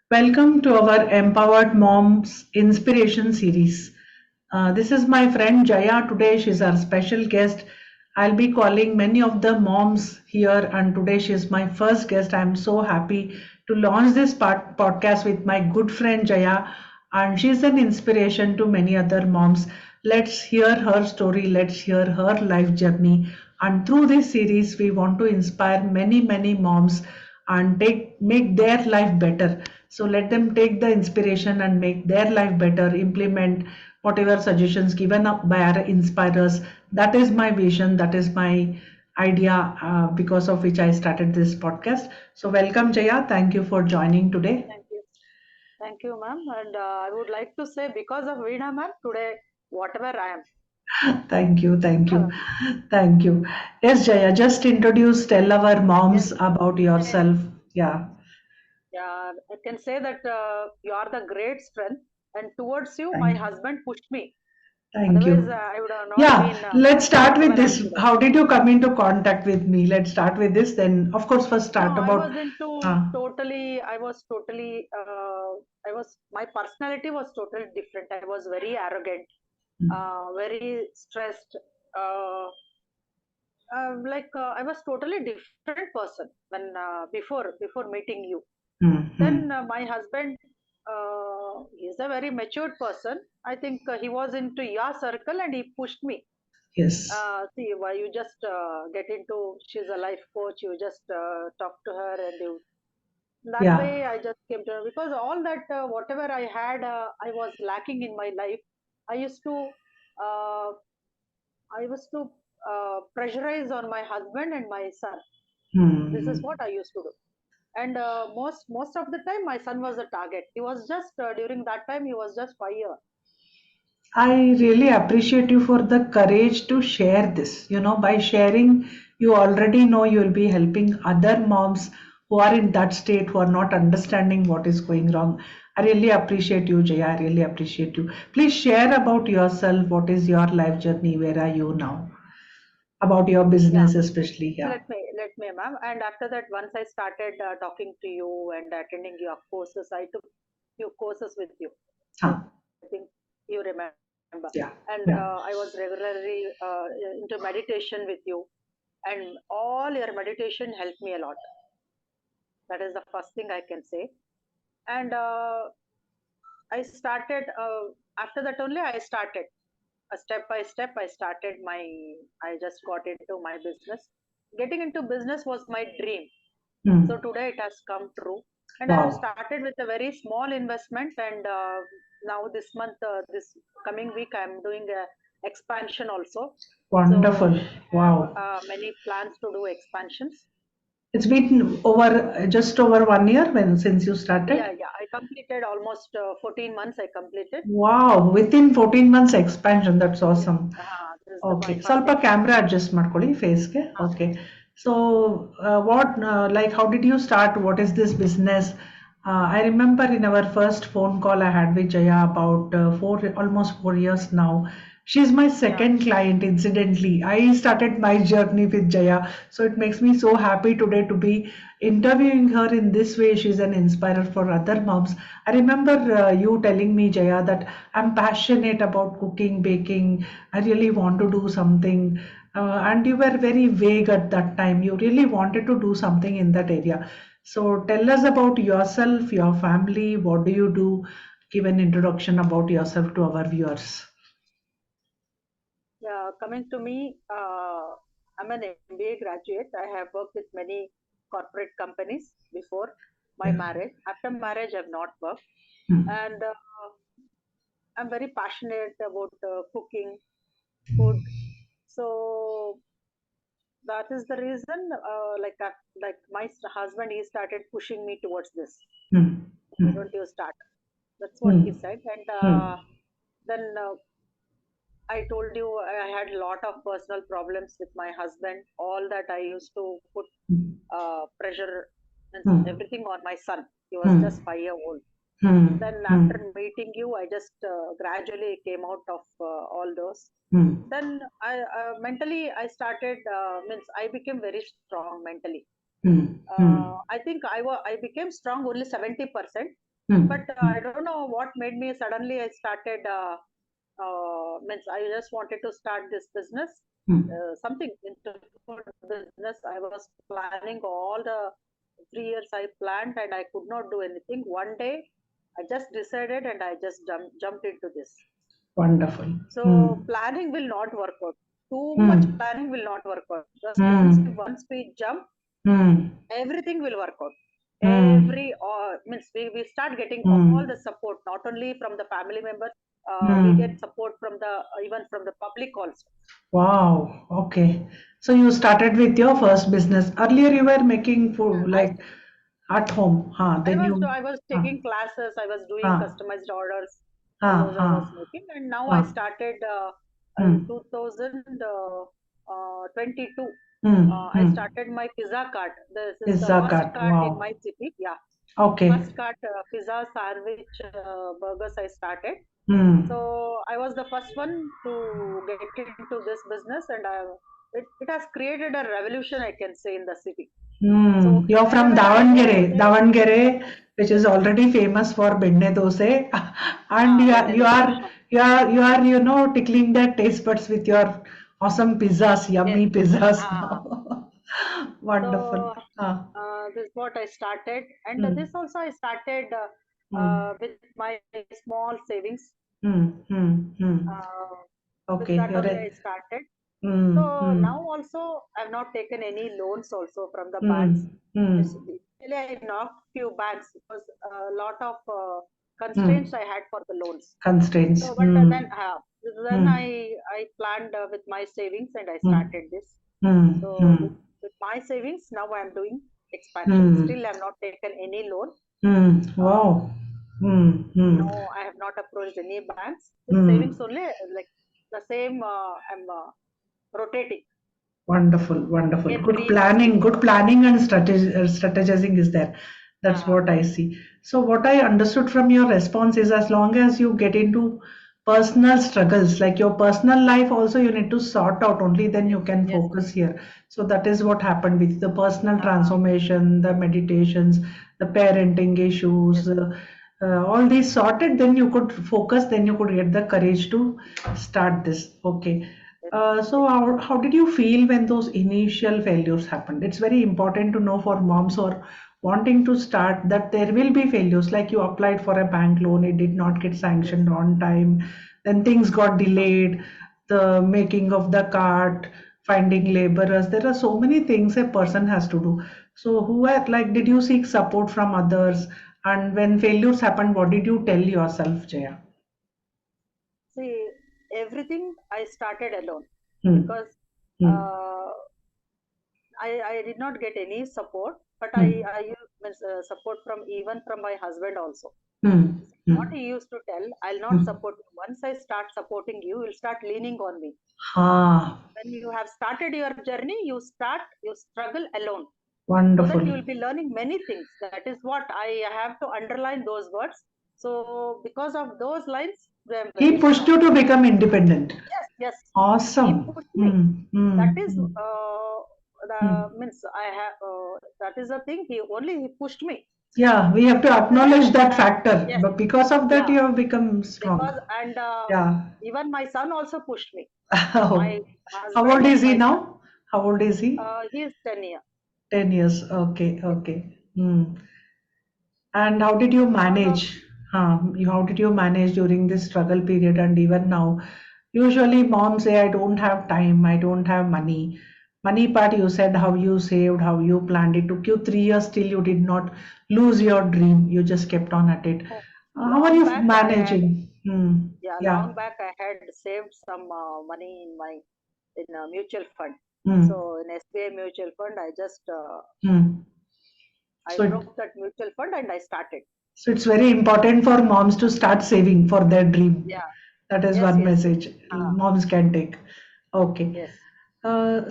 Welcome to our Empowered Moms Inspiration Series. This is my friend Jaya. Today she's our special guest. I'll be calling many of the moms here, and today she's my first guest. I'm so happy to launch this podcast with my good friend Jaya, and she's an inspiration to many other moms. Let's hear her story, let's hear her life journey. And through this series, we want to inspire many moms and take make their life better. So let them take the inspiration and make their life better, implement whatever suggestions given up by our inspirers. That is my vision, that is my idea, because of which I started this podcast. So welcome Jaya, thank you for joining today. Thank you. Thank you, ma'am. And I would like to say, because of Veena, ma'am, today, whatever I am. Thank you, thank you. Yes Jaya, just introduce, tell our Yes, moms about I, yourself. Yeah. yeah, I can say that you are the great strength. And towards you, my thank husband pushed me. Thank Otherwise, you. I would have not Yeah, been let's start whatever with I am this. today. How did you come into contact with me? Let's start with this. Then, of course, first No, start I about. was into Uh, totally, my personality was totally different. I was very arrogant, very stressed. Uh, I was totally different person when before meeting you. Then mm. my husband, he's a very matured person. I think he was into your circle and he pushed me. Yes. See, why you just get into? She's a life coach. You just talk to her, and you that Yeah. way I just came to know because all that whatever I had, I was lacking in my life. I used to uh, I was to pressurize on my husband and my son. This is Hmm. what I used to do. And most of the time, my son was the target. He was just during that time he was just 5 years. I really appreciate you for the courage to share this. By sharing, you already know you will be helping other moms who are in that state, who are not understanding what is going wrong. I really appreciate you, Jaya. I really appreciate you. Please share about yourself. What is your life journey? Where are you now? About your Yeah, business, especially. Yeah. let me, ma'am. And after that, once I started talking to you and attending your courses, I took few courses with you. I Huh. think you remember. Yeah. And Yeah. I was regularly into meditation with you, and all your meditation helped me a lot. That is the first thing I can say. And I started after that only I started step by step. I just got into my business. Getting into business was my dream. So Hmm. today it has come true. And I have Wow. started with a very small investment. And now this month, this coming week, I am doing a expansion also. So Wonderful. I have Wow. many plans to do expansions. It's been over just over 1 year when since you started. Yeah, yeah. I completed almost 14 months. I completed. Wow, within 14 months expansion. That's Yes. awesome. This is my Okay, first ಸ್ವಲ್ಪ camera expansion. Adjust ಮಾಡ್ಕೊಳ್ಳಿ ಫೇಸ್ಗೆ. Ah, Okay. So, like, how did you start? What is this business? I remember in our first phone call I had with Jaya about almost 4 years now. She's my yeah. second client, incidentally. I started my journey with Jaya. So it makes me so happy today to be interviewing her in this way. She's an inspirer for other moms. I remember you telling me, Jaya, that I'm passionate about cooking, baking. I really want to do something. And you were very vague at that time. You really wanted to do something in that area. So tell us about yourself, your family. What do you do? Give an introduction about yourself to our viewers. Yeah, coming to me, I'm an MBA graduate. I have worked with many corporate companies before my Yeah. marriage. After marriage, I've not worked. Hmm. And I'm very passionate about cooking, food. So that is the reason, like my husband, he started pushing me towards this. Hmm. Why Hmm. don't you start? That's what he Hmm. said. And Hmm. then I told you I had a lot of personal problems with my husband. All that I used to put pressure and Hmm. everything on my son. He was Hmm. just 5 year old. Hmm. Then Hmm. after meeting you, I just gradually came out of all those. Hmm. Then I mentally I started means I became very strong mentally. Hmm. Hmm. I think I became strong only 70%. Hmm. But Hmm. I don't know what made me suddenly I started. Means I just wanted to start this business, Hmm. something into food business. I was planning all the 3 years I planned, and I could not do anything. One day, I just decided, and I just jumped into this. Wonderful. So Hmm. planning will not work out. Too much Hmm. planning will not work out. Just Hmm. once we jump, Hmm. everything will work out. Hmm. Every means we start getting all Hmm. the support, not only from the family members, we get Hmm. support from the even from the public also. Wow. Okay. So you started with your first business. Earlier you were making food I like at home. Huh. Then you. I was Huh. taking classes, I was doing Huh. customized orders, all Huh. those I Huh. was making, and now I Huh. started in Hmm. 2022. Hmm. I Hmm. started my pizza cart. This is the Pizza first cart. cart in my Wow. city. Yeah, Okay. first cart pizza, sandwich, burgers I started. Hmm. So I was the first one to get into this business, and it has created a revolution, I can say, in the city. So Hmm. You're from wherever I go, Davangere, Davangere, which is already famous for benne dose, and benne dosa. you know tickling the taste buds with your awesome pizzas, Yes. yummy pizzas Ah, now. Wonderful. so Ah. this is what I started, and Hmm. this also I started Hmm. with my small savings. Hmm. Hmm. Hmm. Uh, with Okay. that You're only a. I started. Hmm. So now Hmm. also I've not taken any loans also from the banks. Hmm. Hmm. Initially, I knocked few banks because a lot of constraints Hmm. I had for the loans. Constraints. So, but Hmm. then Hmm. I planned with my savings and I Hmm. started this. Hmm. So Hmm. with my savings now I am doing expansion. Hmm. Still, I have not taken any loan. Hmm. Uh, Wow. Hmm. Hmm. no, I have not approached any banks. With savings Hmm. only, like the same, I'm rotating Wonderful, wonderful. every month. Good planning and strategizing is there. That's Uh, what I see. So, what I understood from your response is as long as you get into personal struggles, like your personal life, also you need to sort out, only then you yes, can yes. focus here. So, that is what happened with the personal Uh, transformation, the meditations, the parenting issues. yes, All these sorted, then you could focus, then you could get the courage to start this. Okay. yes, So yes, how did you feel when those initial failures happened? It's very important to know for moms or wanting to start that there will be failures. Like you applied for a bank loan, it did not get yes. sanctioned on time, then things got delayed, the making of the cart, finding laborers. There are so many things a person has to do. So who are like, did you seek support from others? And when failures happened, what did you tell yourself, Jaya? See, everything I started alone Hmm. because Hmm. uh, I did not get any support, but Hmm. I used support from even from my husband also. Hmm. What Hmm. he used to tell, I'll not Hmm. support you. Once I start supporting you, you'll start leaning on me. Ah, When you have started your journey, you struggle alone. So that wonderful. you will be learning many things. That is what I have to underline those words. So because of those lines, I am He very pushed strong. you to become independent. Yes, yes. He Awesome. pushed me. Hmm. Hmm. That is Hmm. the Hmm. means I have. That is the thing. He pushed me. Yeah, we have to After that, acknowledge that factor. yes, But because of that, yeah. you have become Because strong. and Yeah. even my son also pushed me. My Oh. How old husband is and he my son. now? How old is he? He is 10 years. 10 years. Okay. Yes. Okay. Hmm. And how did you Because of manage? How did you manage during this struggle period and even now? Usually, moms say, I don't have time, I don't have money. Money part, you said how you saved, how you planned. It took you 3 years, still you did not lose your dream. You just kept on at it. How are long you back, I had managing? Hmm. yeah, Yeah. long back I had saved some money in my in a mutual fund. Hmm. So in SBI mutual fund, Hmm. I So, broke that mutual fund and I started. so it's very important for moms to start saving for their dream. Yeah. That is Yes. one Yes. message moms can take. Okay. Yes.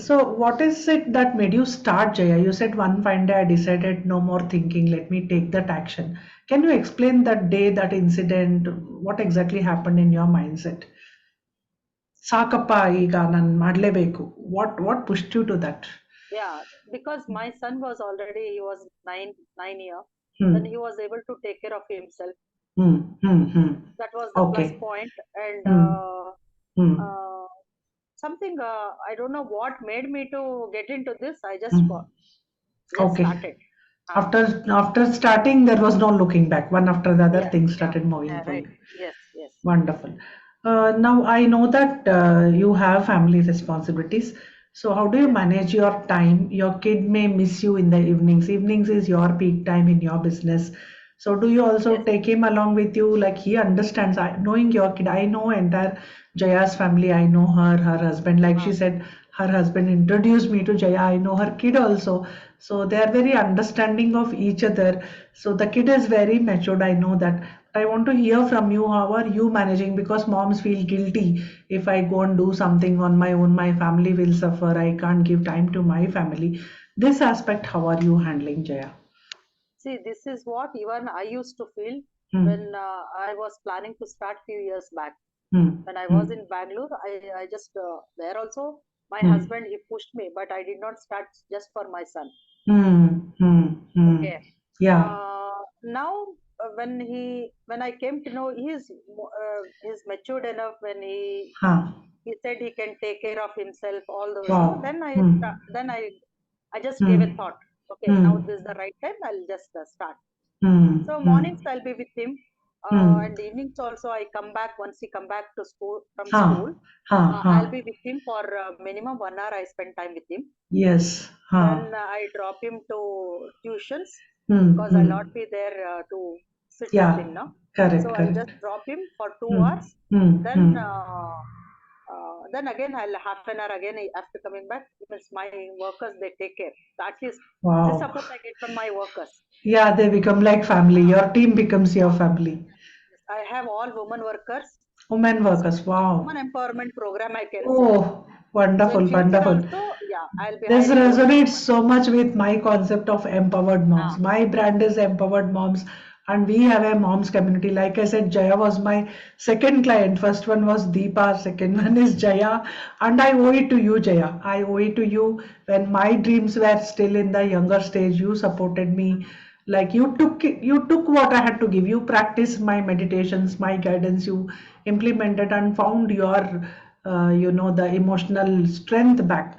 So what is it that made you start, Jaya? You said one fine day I decided no more thinking, let me take that action. Can you explain that day, that incident? What exactly happened in your mindset? ಸಾಕಪ್ಪ ಈಗ ನಾನು ಮಾಡಲೇಬೇಕು. What pushed you to that? Yeah. Because my son was already he was nine year. then Hmm. he was able to take care of himself. Hmm. Hmm. Hmm. That was the plus Okay. point. And Hmm. Hmm. uh, something, I don't know what made me to get into this. I Hmm. just Okay. started. After starting, there was no looking back. One after the other, Yeah, things yeah, started moving yeah, for right. you. Yes, yes, Wonderful. Now I know that you have family responsibilities. So how do you yes, manage your time? Your kid may miss you in the evenings. Evenings is your peak time in your business. So do you also yes. take him along with you? Like he understands, knowing your kid. I know entire Jaya's family. I know her husband. Like she Uh, said, her husband introduced me to Jaya. I know her kid also. So they are very understanding of each other. So the kid is very matured. I know that. I want to hear from you. How are you managing? Because moms feel guilty if I go and do something on my own, my family will suffer. I can't give time to my family. This aspect, how are you handling, Jaya? See, this is what even I used to feel Hmm. when I was planning to start few years back. Hmm. When I was Hmm. in Bangalore, I just there also my Hmm. husband he pushed me, but I did not start just for my son. Hmm. Hmm. Hmm. Okay. Yeah. Now when I came to know he's matured enough when Huh. he said he can take care of himself all those no Wow. then Hmm. I just gave a Hmm. thought, okay, now Hmm. this is the right time, I'll just start. Hmm. So Hmm. mornings I'll be with him, Hmm. and evenings also I come back once he come back to school from Huh. school. Huh. I'll Huh. be with him for minimum 1 hour. I spend time with him. Yes. Huh. Then I drop him to tuitions Hmm. because I'll not Hmm. be there to sit with Yeah. him now. Correct. So I'll Correct. just drop him for two Hmm. hours. Hmm. Then Hmm. then again I'll half an hour again after coming back. Means my workers they take care. So at least this Wow. support I get from my workers. Yeah, they become like family. Ah, Your team becomes your ah. family. Yes, I have all women workers. Women It's workers. women Wow. empowerment program I can say. Oh, So in wonderful, future wonderful. also, yeah, I'll be This hiring women resonates women. so much with my concept of empowered moms. Ah, My brand is Empowered Moms, and we have a moms community. Like I said, Jaya was my second client. First one was Deepa, second one is Jaya, and I owe it to you, Jaya. I owe it to you. When my dreams were still in the younger stage, you supported me. Like you took what I had to give. You practiced my meditations, my guidance. You implemented and found your the emotional strength back.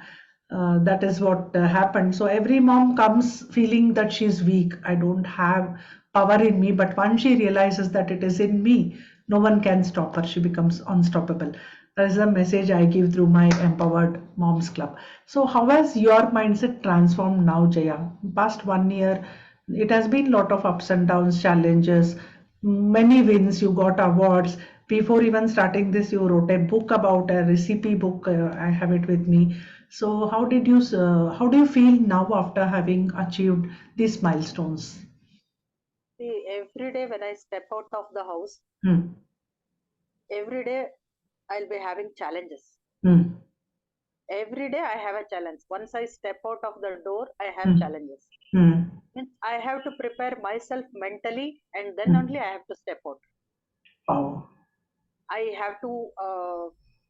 That is what happened. So every mom comes feeling that she's weak. I don't have power in me, but once she realizes that it is in me, no one can stop her. She becomes unstoppable. That is the message I give through my Empowered Moms Club. So how has your mindset transformed now, Jaya? Past 1 year, it has been lot of ups and downs, challenges, many wins. You got awards. Before even starting this, you wrote a book about a recipe book. I have it with me. So how do you feel now after having achieved these milestones? see, every day when I step out of the house, Hmm. every day I'll be having challenges. Hmm. Every day I have a challenge. Once I step out of the door, I have Hmm. challenges. Hmm. Means I have to prepare myself mentally, and then Hmm. only I have to step out. Wow. I have to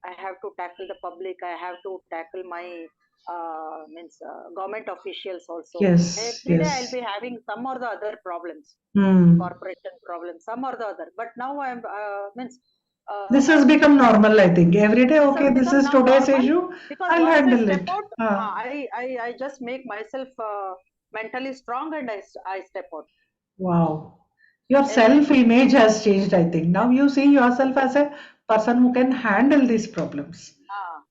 I have to tackle the public. I have to tackle my means government officials also. Yes. Every day I'll Yes. be having some or the other problems, Hmm. corporation problems, some or the other. But now I'm means This has become I normal, I think. Every day, this has okay, this become is now today's normal issue. because I'll once I handle step it. out, I just make myself mentally strong and I step out. Wow. Your Every self-image has changed, I think. Now yes, you see yourself as a person who can handle these problems. ah.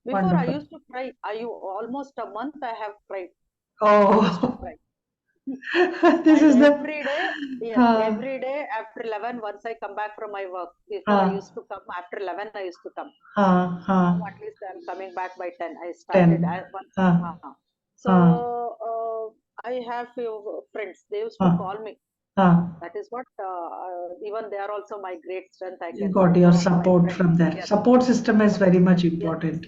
Before I Wonderful. used to cry. Almost a month I have cried. I used to Oh, cry. this And is the. every day, yes, Uh, every day after 11, once I come back from my work, before I uh, used to come, after 11, I used to come. Now uh, at least I'm coming back by 10. I started 10. once. Uh, So uh, I have few friends. They used to uh, call me. uh. That is what, even they are also my great strength, I You can say. got your Two of my support friends. from there. Yes, Support system is support very system. much Yes, important.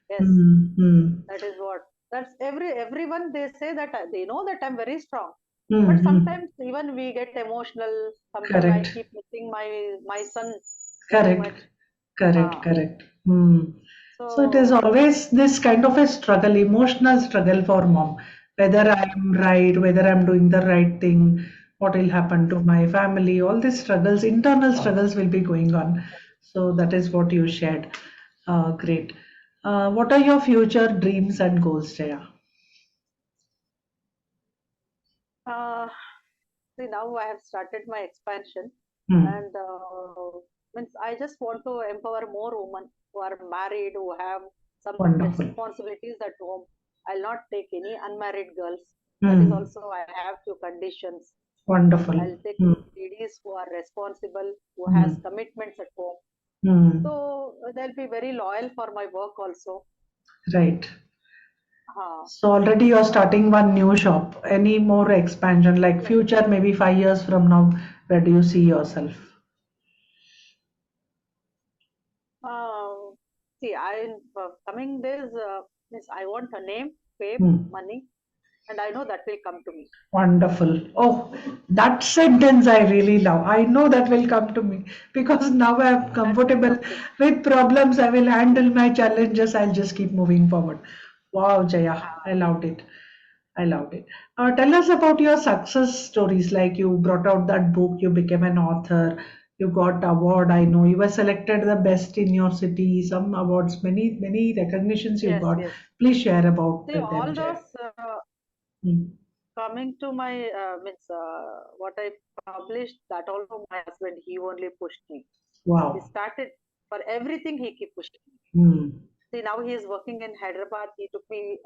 yes. Hmm. Hmm. That is what. That's everyone they say that they know that I'm very strong. Hmm. But Hmm. sometimes even we get emotional. Sometimes I Correct. keep missing my son very Correct. much. Correct. Uh, Correct. Hmm. So it is so always this kind of a struggle, emotional struggle for mom, whether yes, I'm right, whether I'm doing the right thing. what will happen to my family, all these struggles, internal struggles will be going on. So that is what you shared. Great. What are your future dreams and goals, Jaya? Uh, See, now I have started my expansion, Hmm. and means I just want to empower more women who are married, who have some Wonderful. responsibilities at home. I'll not take any unmarried girls. That is Hmm. also I have few conditions. Wonderful. I'll take Hmm. ladies who are responsible, who has Hmm. commitments at home. Hmm. So they'll be very loyal for my work also. Right. Uh, So already you're starting one new shop. Any more expansion, like yes. future, maybe 5 years from now, where do you see yourself? See, I in coming days, means I want a name, fame, Hmm. money, and I know that will come to me. Wonderful. Oh, that sentence I really love. I know that will come to me because now I'm That is comfortable something. with problems. I will handle my challenges. I'll just keep moving forward. Wow, Jaya, I loved it. I loved it. Tell us about your success stories. Like you brought out that book, you became an author, you got award. I know you were selected the best in your city. Some awards, many recognitions you Yes, got. yes. Please share about See, them, all Jaya. those Hmm. coming to my means what I published. That also my husband. He only pushed me. He Wow. started for everything. He keep pushing me. Hmm. See, now he is working in Hyderabad. He took me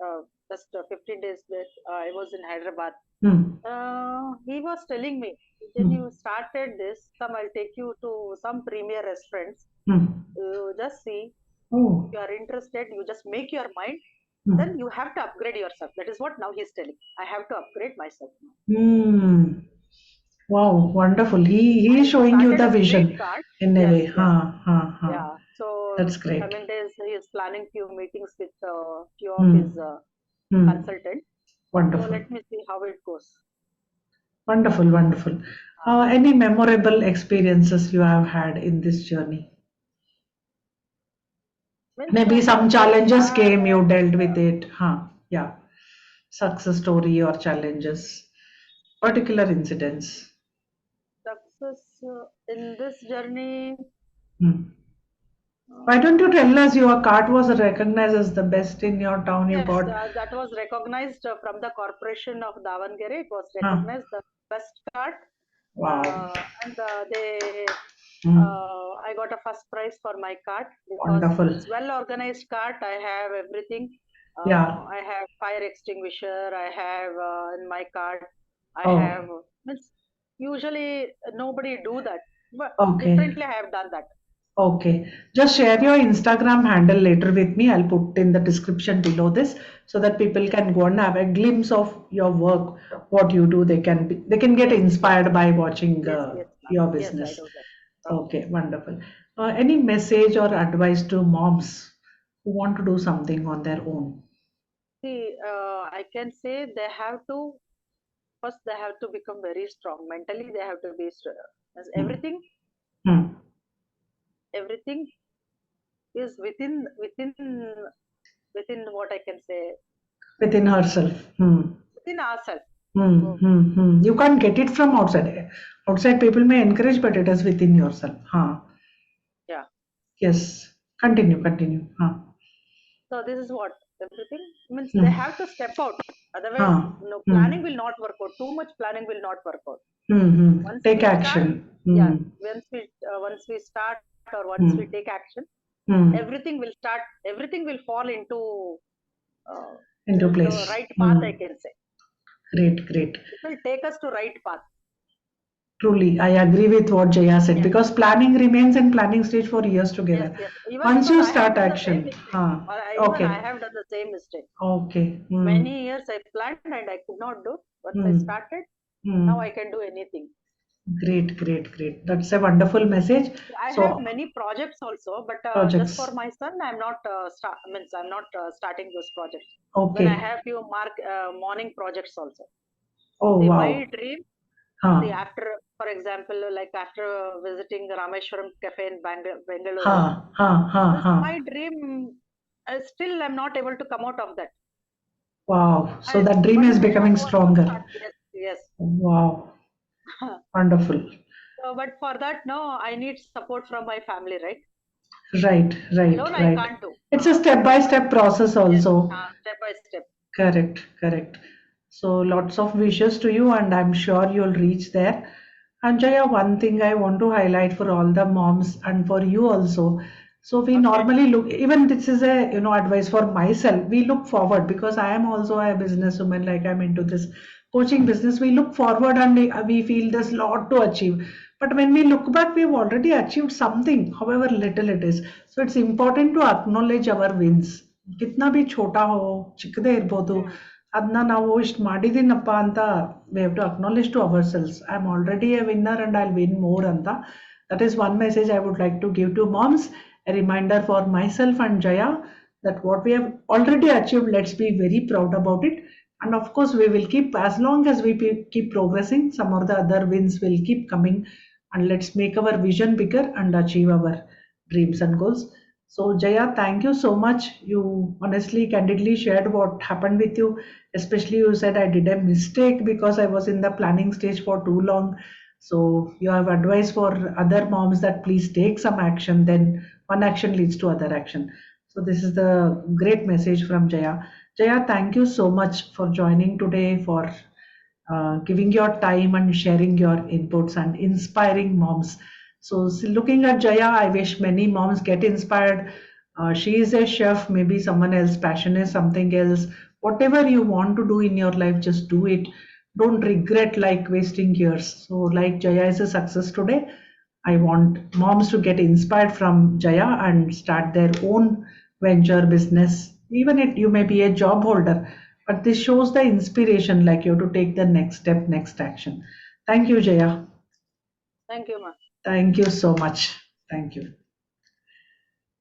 just 15 days back. I was in Hyderabad. Hmm. He was telling me, when Hmm. you started this, come, I'll take you to some premier restaurants. Hmm. You just see, if Oh. you are interested, you just make your mind, then Hmm. you have to upgrade yourself. That is what now he's telling. I have to upgrade myself now. Hmm. Wow, wonderful. He is I showing you started the a street vision cart. in a Yes, way. yes, Ha. yeah. So That's great. coming days, he is planning few meetings with few of his Hmm. Hmm. consultants. So Wonderful. let me see how it goes. Wonderful, wonderful. Uh, Any memorable experiences you have had in this journey? Means Maybe some I challenges came, you started dealt with it. Huh. Yeah. Success story or challenges. Particular incidents. success in this journey. Hmm. Why don't you Uh, tell us your cart was recognized as the best in your town you yes, got? that was recognized from the corporation of Davangere. It was Huh. recognized the best card, Wow. and they. Hmm. I got a first prize for my card because Wonderful. it's well organized card. I have everything. Yeah. I have fire extinguisher. I have in my card. I have Oh, means usually nobody do that, but okay. differently I have done that. Okay. Just share your Instagram handle later with me. I'll put in the description below this so that people Yes, can go and have a glimpse of your work, what you do. They can get yes, yes, inspired by watching yes, ma'am. your Yes, I business. do that. Okay, wonderful. Any message or advice to moms who want to do something on their own? See, I can say they have to first they have to become very strong mentally. They have to be strong. As Hmm. Hmm. everything is within what I can say Within herself. Hmm. within ourselves. Oh, You can't get it from outside. Outside people may encourage, but it is within yourself. Huh. yeah. Yes. Continue. Huh. So this is what everything means. They Hmm. have to step out. Otherwise, Huh. no Hmm. planning will not work out. Too much planning will not work out. Once Take we start, action. yeah. Hmm. Once we start or once we Hmm. take action, Hmm. everything will start. Everything will fall uh, Into into place. right path. Hmm. I can say Great. it will take us to right path. Truly, I agree with what Jaya said Yes. because planning remains in planning stage for years Yes, together. yes. Even Once because you I have start done the same action, mistake, huh? or even I Okay. have done the same mistake. Okay. Many years I planned and I could not do. Once I Hmm. started, now I Hmm. can do anything. Great. That's a wonderful message. I have So, many projects also, but just for projects. my son, I'm not means I'm not starting those projects. When I Okay. have few morning projects also. Oh, See, my wow. dream. See, Huh. after, for example, like after visiting Rameshwaram Cafe in Bengaluru, Huh. my dream. Still, I'm not able to come out of that. Wow. So I, that dream but is still, I becoming want to stronger. start. Yes, yes. Wow. Wonderful. So, but for that, no, I need support from my family, right? Right, right, Alone, I right. can't do. It's a step by step process Yes, also. step by step. Correct, correct. So lots of wishes to you, and I'm sure you'll reach there. Anjaya, one thing I want to highlight for all the moms and for you also. So we Okay. normally look, even this is a advice for myself. We look forward because I am also a businesswoman, like I'm into this coaching business. We look forward and we feel there's a lot to achieve. But when we look back, we've already achieved something, however little it is. So it's important to acknowledge our wins. ಕಿತ್ನಾ ಬಿ ಛೋಟಾ ಹೋ ಚಿಕ್ಕದೇ ಇರ್ಬೋದು Hmm. ಅದನ್ನ ನಾವು ಇಷ್ಟು ಮಾಡಿದ್ದೀನಪ್ಪ ಅಂತ we have to acknowledge to ourselves I am already a winner and I win more ಅಂತ that is one message I would like to give to moms a reminder for myself and Jaya that what we have already achieved, let's be very proud about it. And of course we will keep, as long as we keep progressing, some of the other wins will keep coming, and let's make our vision bigger and achieve our dreams and goals. So, Jaya, thank you so much. You honestly, candidly shared what happened with you. Especially, you said I did a mistake because I was in the planning stage for too long. So, you have advice for other moms that please take some action, then one action leads to other action. So, this is the great message from Jaya. Jaya, thank you so much for joining today, for giving your time and sharing your inputs and inspiring moms. So, looking at Jaya, I wish many moms get inspired. She is a chef, maybe someone else, passion is something else. Whatever you want to do in your life, just do it. Don't regret like wasting years. So, like Jaya is a success today, I want moms to get inspired from Jaya and start their own venture business. Even if you may be a job holder, but this shows the inspiration like you have to take the next step, next action. Thank you, Jaya. Thank you, ma. Thank you so much. Thank you.